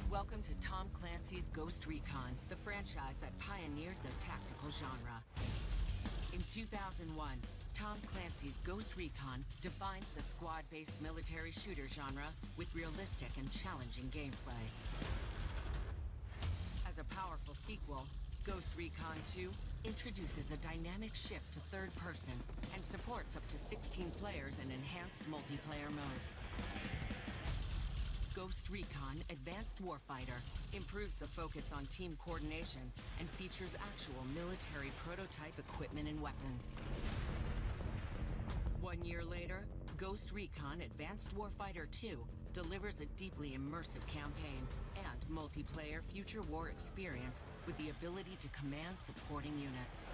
Welcome to Tom Clancy's Ghost Recon, the franchise that pioneered the tactical genre. In 2001, Tom Clancy's Ghost Recon defines the squad-based military shooter genre with realistic and challenging gameplay. As a powerful sequel, Ghost Recon 2 introduces a dynamic shift to third person and supports up to 16 players in enhanced multiplayer modes. Ghost Recon Advanced Warfighter improves the focus on team coordination and features actual military prototype equipment and weapons. 1 year later, Ghost Recon Advanced Warfighter 2 delivers a deeply immersive campaign and multiplayer future war experience with the ability to command supporting units.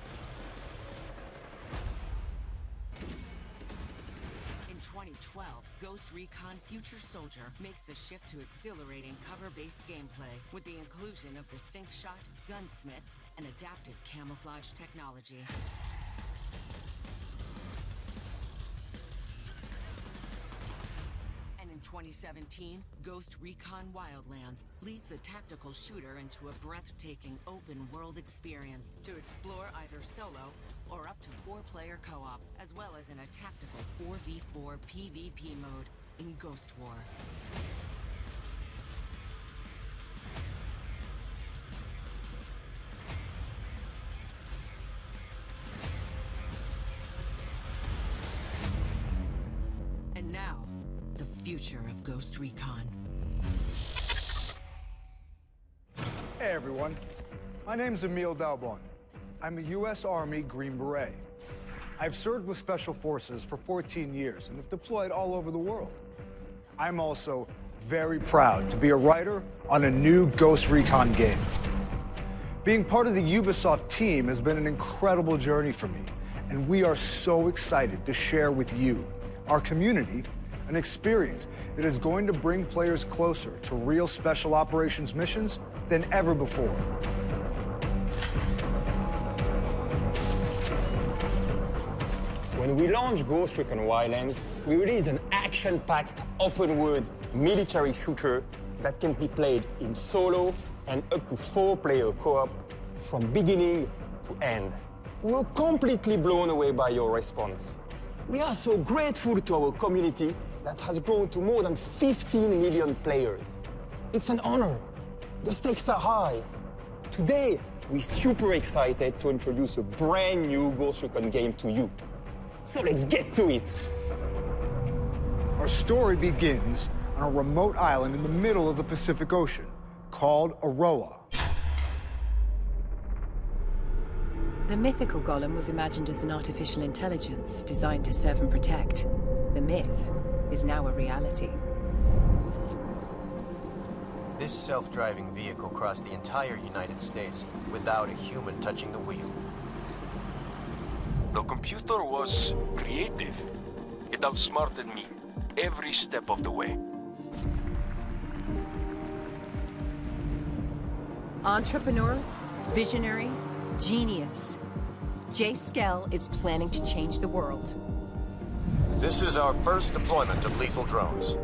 In 2012, Ghost Recon Future Soldier makes the shift to exhilarating cover-based gameplay with the inclusion of the sync shot, gunsmith, and adaptive camouflage technology. And in 2017, Ghost Recon Wildlands leads the tactical shooter into a breathtaking open-world experience to explore either solo or up to 4-player co-op, as well as in a tactical 4v4 PvP mode in Ghost War. And now, the future of Ghost Recon. Hey everyone, my name's Emile Dalbon. I'm a U.S. Army Green Beret. I've served with Special Forces for 14 years and have deployed all over the world. I'm also very proud to be a writer on a new Ghost Recon game. Being part of the Ubisoft team has been an incredible journey for me, and we are so excited to share with you, our community, an experience that is going to bring players closer to real special operations missions than ever before. When we launched Ghost Recon Wildlands, we released an action-packed, open-world military shooter that can be played in solo and up to 4-player co-op from beginning to end. We were completely blown away by your response. We are so grateful to our community that has grown to more than 15 million players. It's an honor. The stakes are high. Today, we're super excited to introduce a brand new Ghost Recon game to you. So let's get to it. Our story begins on a remote island in the middle of the Pacific Ocean called Aroa. The mythical golem was imagined as an artificial intelligence designed to serve and protect. The myth is now a reality. This self-driving vehicle crossed the entire United States without a human touching the wheel. The computer was creative. It outsmarted me every step of the way. Entrepreneur, visionary, genius. Jay Skell is planning to change the world. This is our first deployment of lethal drones.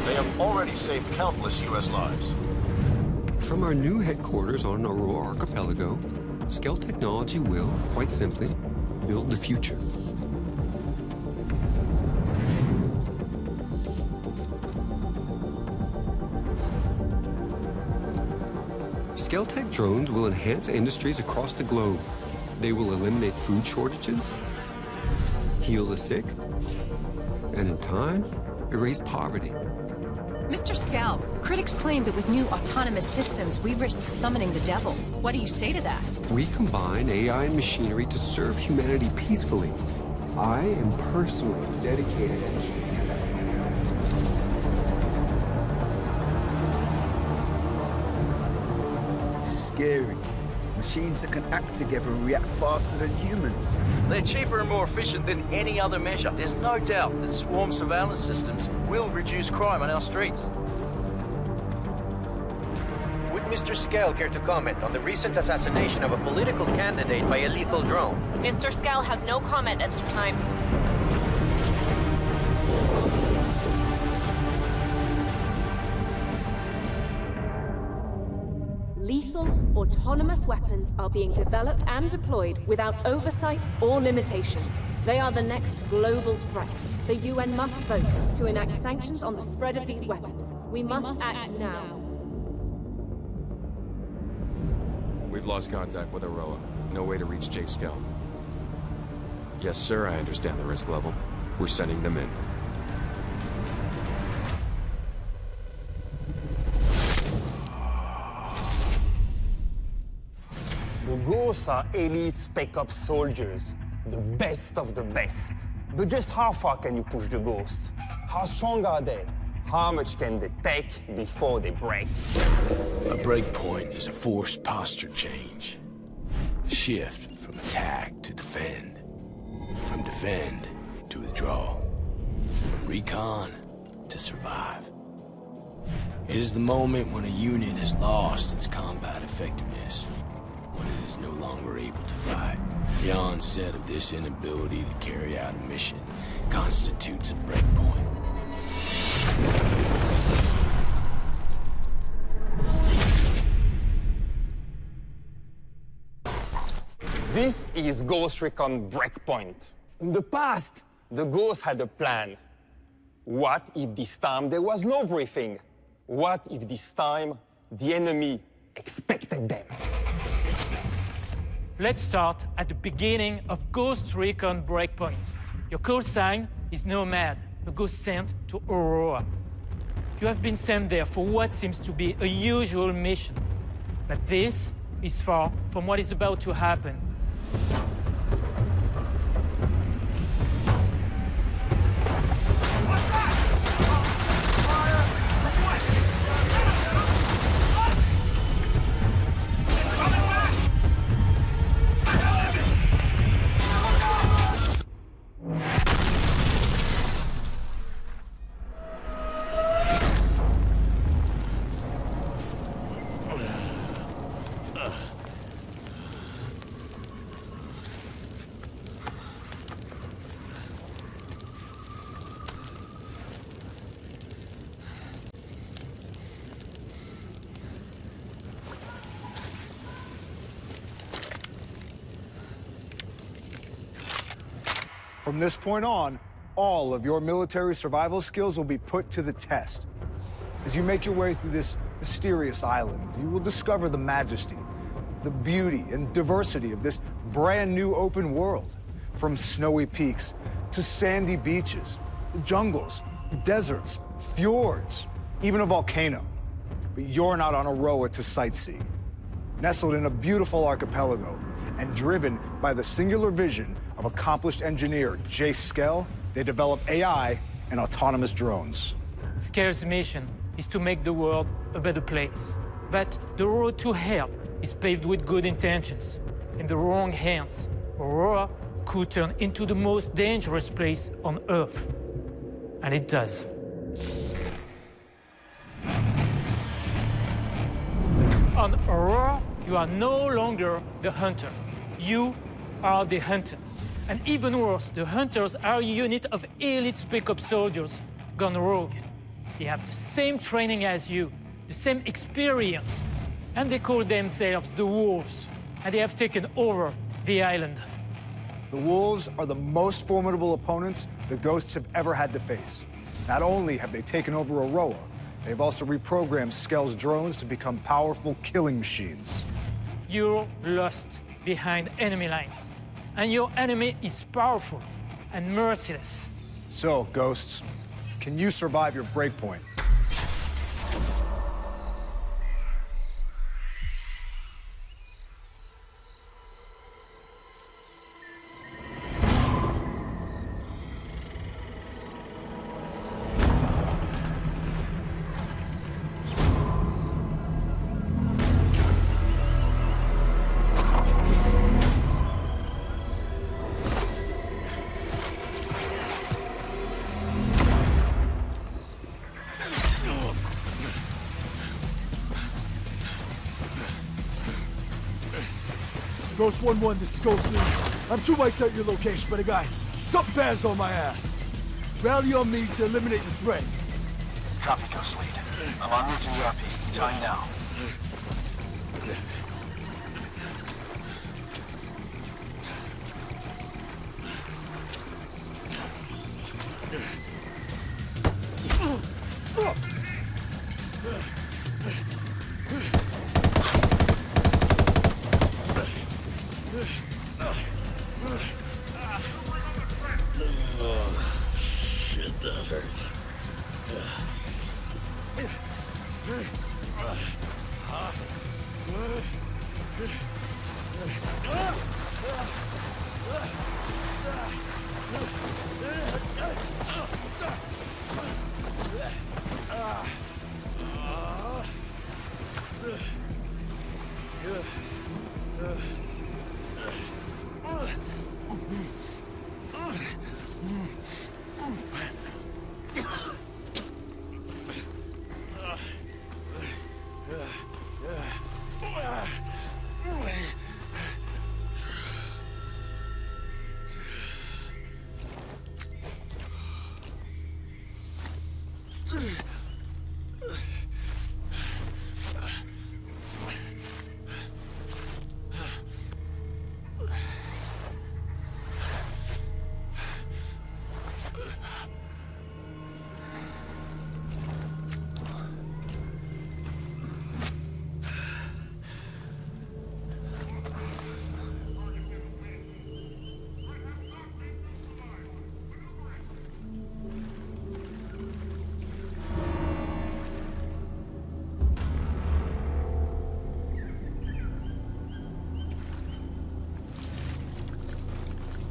They have already saved countless U.S. lives. From our new headquarters on Aurora Archipelago, Skell Technology will, quite simply, build the future. Skell-Tech drones will enhance industries across the globe. They will eliminate food shortages, heal the sick, and in time, erase poverty. Mr. Skell, critics claim that with new autonomous systems, we risk summoning the devil. What do you say to that? We combine AI and machinery to serve humanity peacefully. I am personally dedicated to Scary, Machines that can act together and react faster than humans. They're cheaper and more efficient than any other measure. There's no doubt that swarm surveillance systems will reduce crime on our streets. Would Mr. Skell care to comment on the recent assassination of a political candidate by a lethal drone? Mr. Skell has no comment at this time. Lethal, autonomous weapons are being developed and deployed without oversight or limitations. They are the next global threat. The UN must vote to enact sanctions on the spread of these weapons. We must act now. We've lost contact with Aroa. No way to reach Jay Skell. Yes, sir, I understand the risk level. We're sending them in. The Ghosts are elite Spec Ops soldiers, the best of the best. But just how far can you push the Ghosts? How strong are they? How much can they take before they break? A breakpoint is a forced posture change. Shift from attack to defend. From defend to withdraw. From recon to survive. It is the moment when a unit has lost its combat effectiveness. When it is no longer able to fight. The onset of this inability to carry out a mission constitutes a breakpoint. This is Ghost Recon Breakpoint. In the past, the Ghosts had a plan. What if this time there was no briefing? What if this time the enemy expected them? Let's start at the beginning of Ghost Recon Breakpoint. Your call sign is Nomad, a ghost sent to Aurora. You have been sent there for what seems to be a usual mission. But this is far from what is about to happen. From this point on, all of your military survival skills will be put to the test. As you make your way through this mysterious island, you will discover the majesty, the beauty and diversity of this brand new open world. From snowy peaks to sandy beaches, jungles, deserts, fjords, even a volcano. But you're not on Aroa to sightsee. Nestled in a beautiful archipelago and driven by the singular vision of accomplished engineer Jay Skell, they develop AI and autonomous drones. Skell's mission is to make the world a better place. But the road to hell is paved with good intentions. In the wrong hands, Aurora could turn into the most dangerous place on Earth. And it does. On Aurora, you are no longer the hunter. You are the hunted. And even worse, the hunters are a unit of elite Spec Ops soldiers gone rogue. They have the same training as you, the same experience, and they call themselves the Wolves, and they have taken over the island. The Wolves are the most formidable opponents the Ghosts have ever had to face. Not only have they taken over Aroa, they've also reprogrammed Skell's drones to become powerful killing machines. You're lost behind enemy lines, and your enemy is powerful and merciless. So, Ghosts, can you survive your breakpoint? Ghost 1-1, this is Ghost Lead. I'm 2 mics out your location, but I got something bad's on my ass. Rally on me to eliminate the threat. Copy, Ghost Lead. I'm en route to ERP. Time now. Shit, that hurts.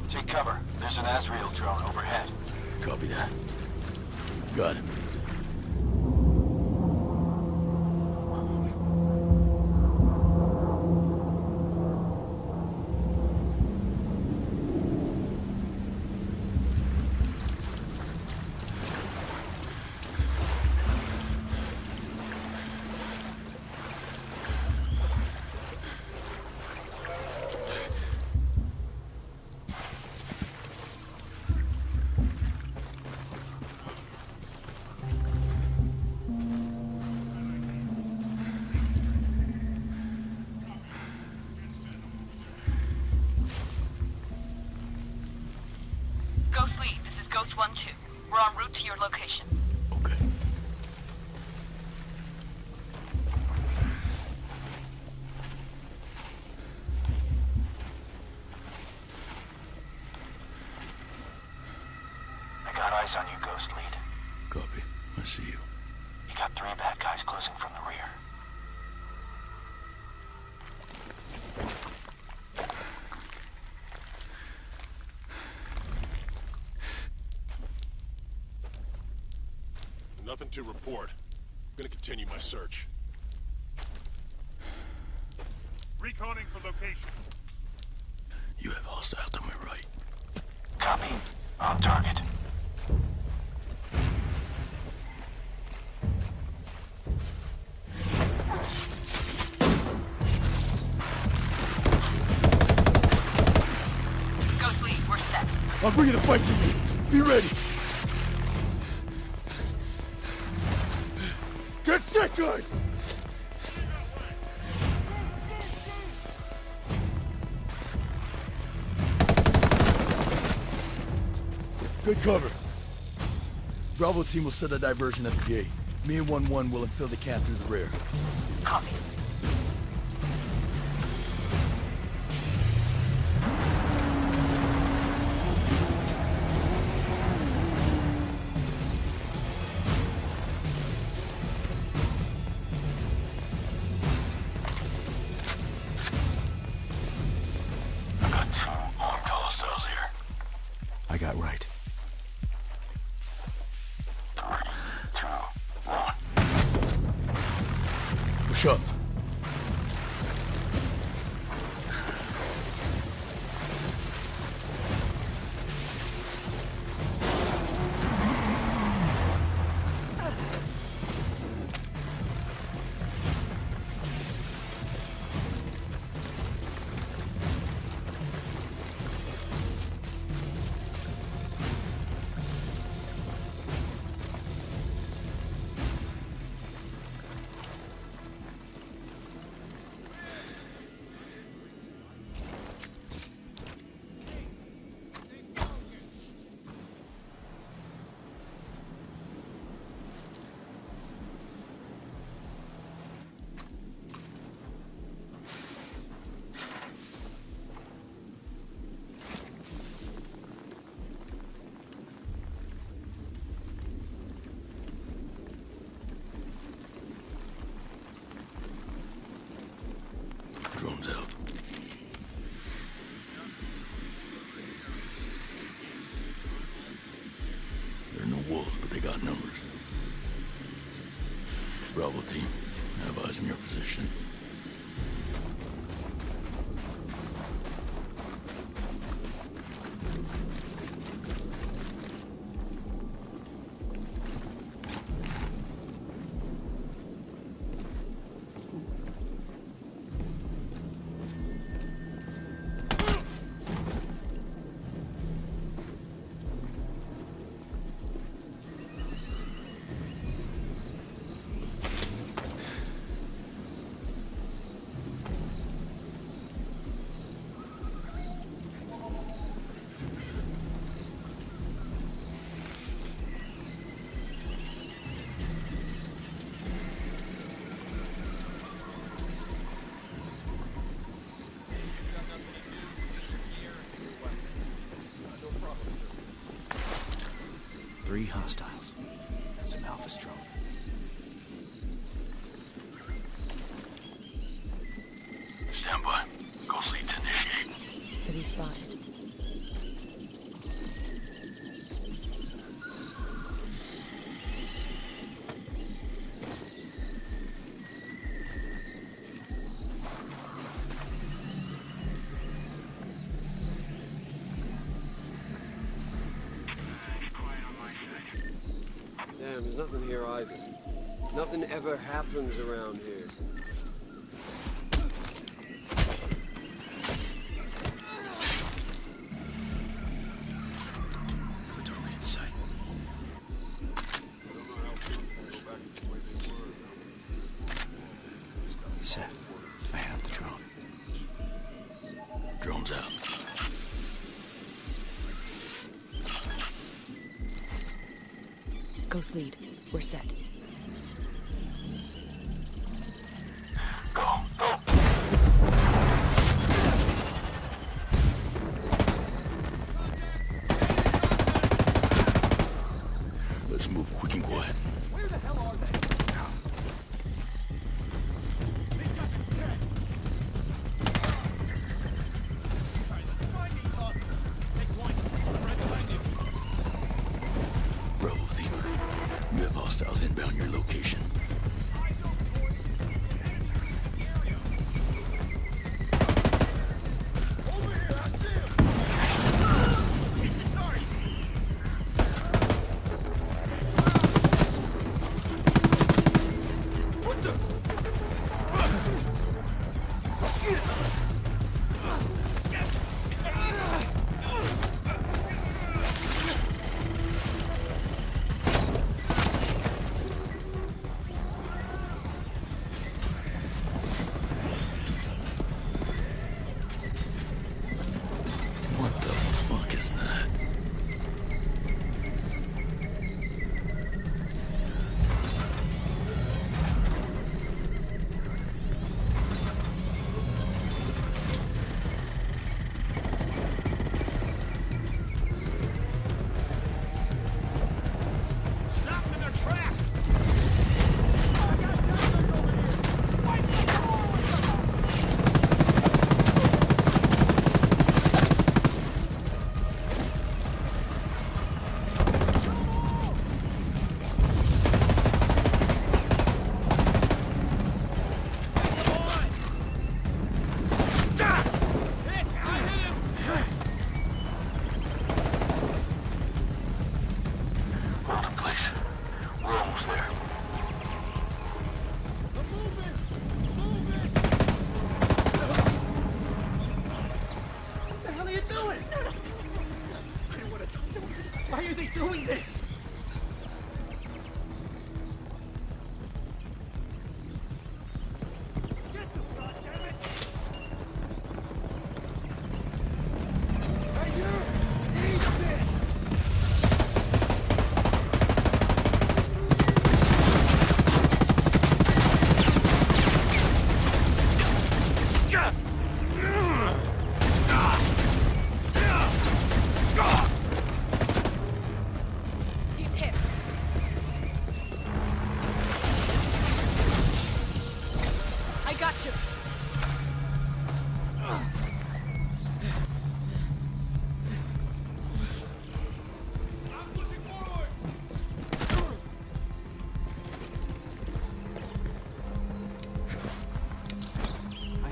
Take cover. There's an Azrael drone overhead. Copy that. Got him. Ghost Lead, this is Ghost 1-2. We're en route to your location. Okay. I got eyes on you, Ghost Lead. Copy. I see you. You got 3 bad guys closing from the rear. Nothing to report. I'm gonna continue my search. Reconning for location. You have hostiles to my right. Copy. On target. Ghost Lead, we're set. I'm bringing the fight to you. Be ready. Get set, guys! Good cover. Bravo team will set a diversion at the gate. Me and 1-1 will infill the camp through the rear. Copy. I got right. 3, 2, 1. Push up. got numbers. Bravo team, I have eyes in your position. Three hostiles. That's an Alpha drone. Stand by. Ghost lead to initiate. Heavy spotted. Damn, there's nothing here either. Nothing ever happens around here. Put target in sight. Set. I have the drone. Drone's out. Ghost lead. We're set. Let's move quick and quiet. Where the hell are they? These guys are dead. Alright, let's find these hostiles. Take one. I'm right behind you. Bravo team. We have hostiles inbound your location.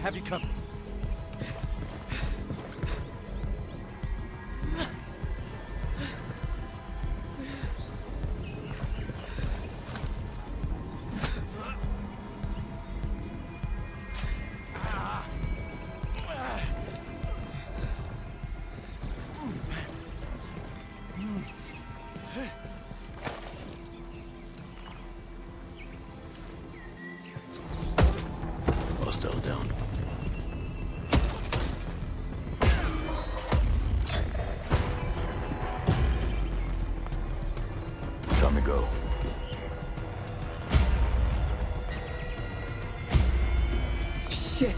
have you covered. Hostile down. Time to go. Shit.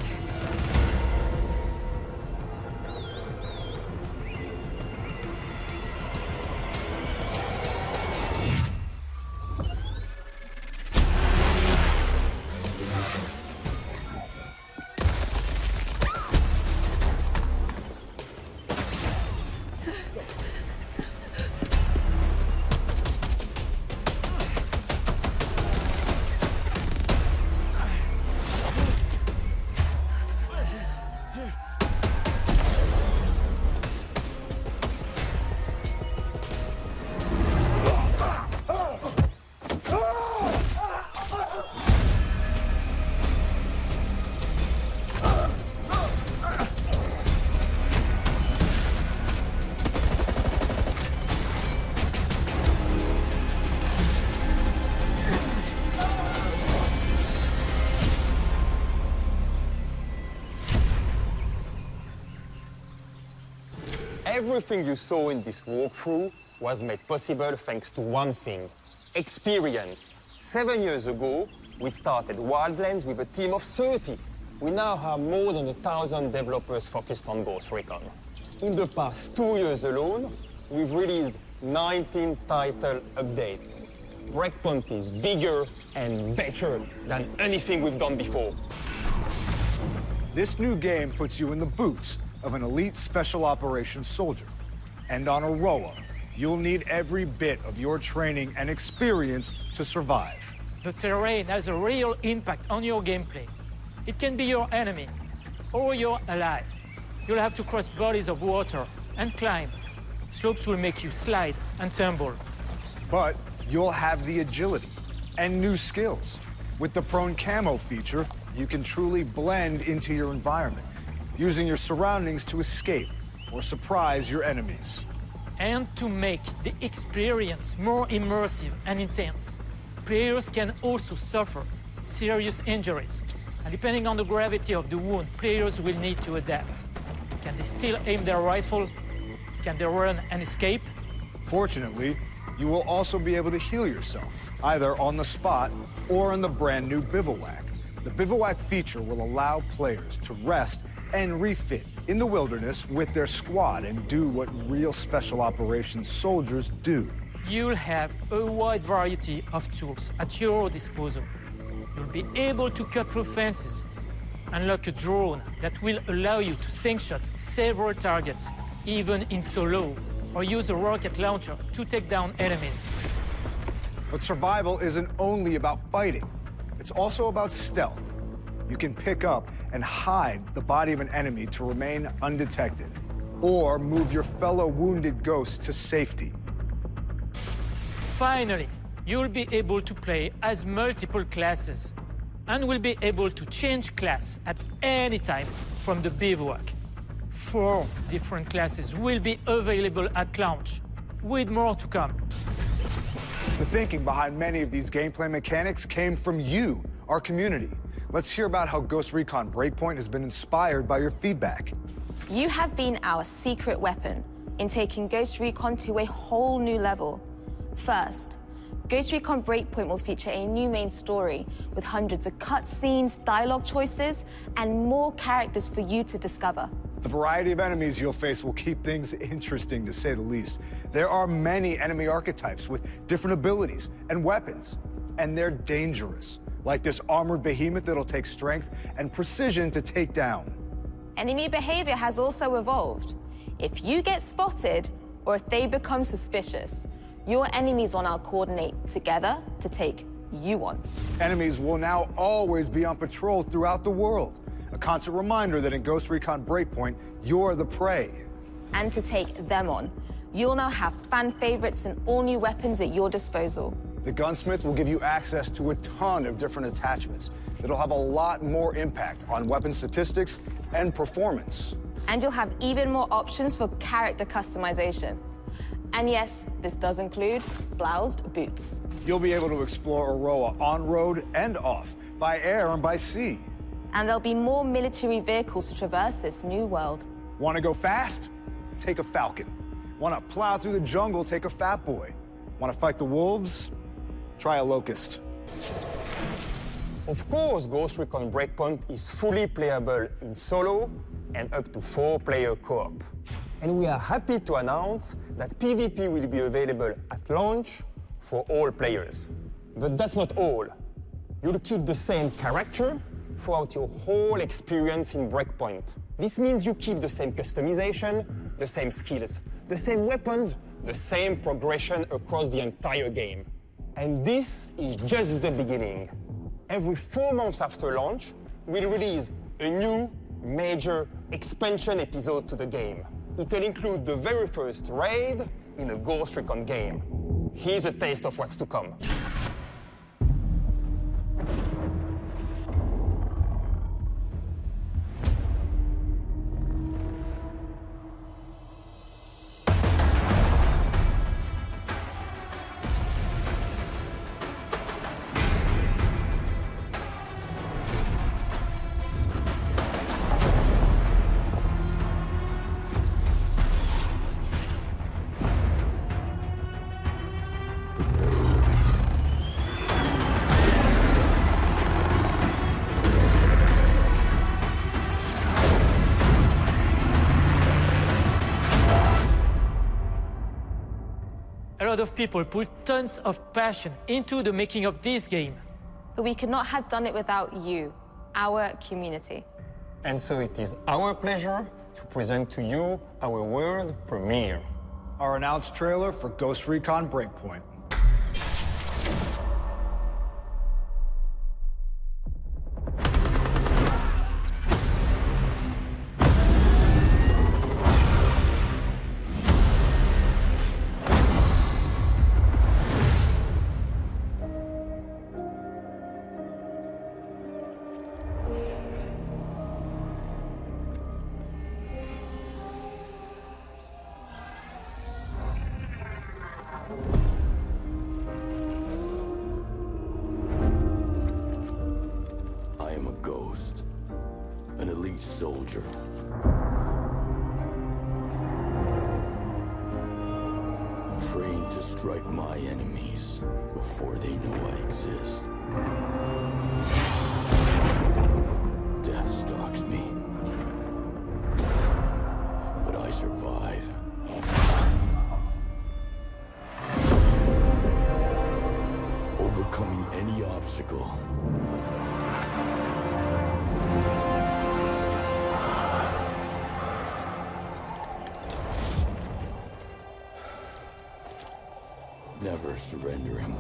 Everything you saw in this walkthrough was made possible thanks to one thing: experience. 7 years ago, we started Wildlands with a team of 30. We now have more than 1,000 developers focused on Ghost Recon. In the past 2 years alone, we've released 19 title updates. Breakpoint is bigger and better than anything we've done before. This new game puts you in the boots of an elite special operations soldier. And on Aroa, you'll need every bit of your training and experience to survive. The terrain has a real impact on your gameplay. It can be your enemy or your ally. You'll have to cross bodies of water and climb. Slopes will make you slide and tumble. But you'll have the agility and new skills. With the prone camo feature, you can truly blend into your environment, using your surroundings to escape or surprise your enemies. And to make the experience more immersive and intense, players can also suffer serious injuries. And depending on the gravity of the wound, players will need to adapt. Can they still aim their rifle? Can they run and escape? Fortunately, you will also be able to heal yourself, either on the spot or in the brand new bivouac. The bivouac feature will allow players to rest and refit in the wilderness with their squad and do what real special operations soldiers do. You'll have a wide variety of tools at your disposal. You'll be able to cut through fences, unlock a drone that will allow you to sink-shot several targets, even in solo, or use a rocket launcher to take down enemies. But survival isn't only about fighting. It's also about stealth. You can pick up and hide the body of an enemy to remain undetected, or move your fellow wounded ghosts to safety. Finally, you'll be able to play as multiple classes, and will be able to change class at any time from the bivouac. 4 different classes will be available at launch, with more to come. The thinking behind many of these gameplay mechanics came from you, our community. Let's hear about how Ghost Recon Breakpoint has been inspired by your feedback. You have been our secret weapon in taking Ghost Recon to a whole new level. First, Ghost Recon Breakpoint will feature a new main story with hundreds of cutscenes, dialogue choices, and more characters for you to discover. The variety of enemies you'll face will keep things interesting, to say the least. There are many enemy archetypes with different abilities and weapons, and they're dangerous, like this armored behemoth that'll take strength and precision to take down. Enemy behavior has also evolved. If you get spotted, or if they become suspicious, your enemies will now coordinate together to take you on. Enemies will now always be on patrol throughout the world, A constant reminder that in Ghost Recon Breakpoint, you're the prey. And to take them on, you'll now have fan favorites and all new weapons at your disposal. The gunsmith will give you access to a ton of different attachments that'll have a lot more impact on weapon statistics and performance. And you'll have even more options for character customization. And yes, this does include bloused boots. You'll be able to explore Aroa on-road and off, by air and by sea. And there'll be more military vehicles to traverse this new world. Want to go fast? Take a Falcon. Want to plow through the jungle? Take a Fat Boy. Want to fight the wolves? Try a Locust. Of course, Ghost Recon Breakpoint is fully playable in solo and up to 4-player co-op. And we are happy to announce that PvP will be available at launch for all players. But that's not all. You'll keep the same character throughout your whole experience in Breakpoint. This means you keep the same customization, the same skills, the same weapons, the same progression across the entire game. And this is just the beginning. Every 4 months after launch, we'll release a new major expansion episode to the game. It'll include the very first raid in a Ghost Recon game. Here's a taste of what's to come. A lot of people put tons of passion into the making of this game. But we could not have done it without you, our community. And so it is our pleasure to present to you our world premiere. Our announced trailer for Ghost Recon Breakpoint. An elite soldier. Trained to strike my enemies before they know I exist. Death stalks me. But I survive. Overcoming any obstacle. Never surrendering.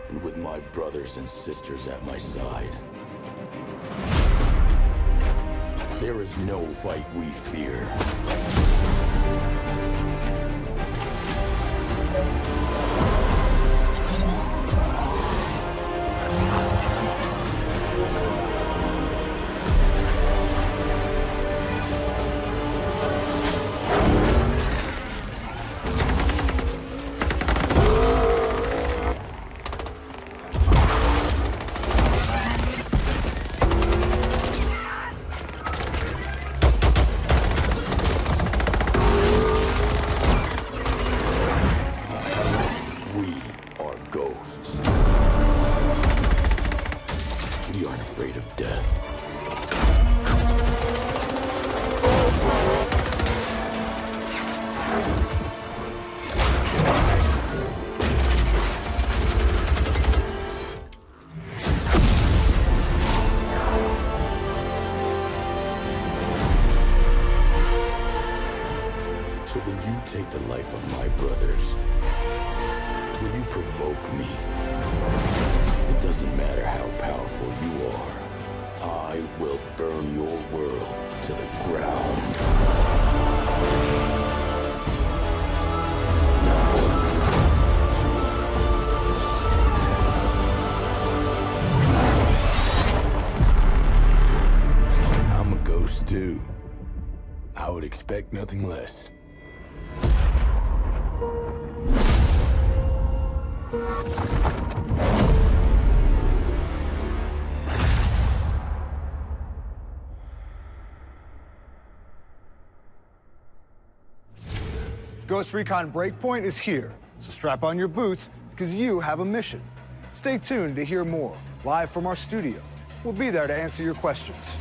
And with my brothers and sisters at my side, there is no fight we fear. We aren't afraid of death. take the life of my brothers, when you provoke me, it doesn't matter how powerful you are, I will burn your world to the ground. I'm a ghost too. I would expect nothing less. Ghost Recon Breakpoint is here, so strap on your boots because you have a mission. Stay tuned to hear more, live from our studio. We'll be there to answer your questions.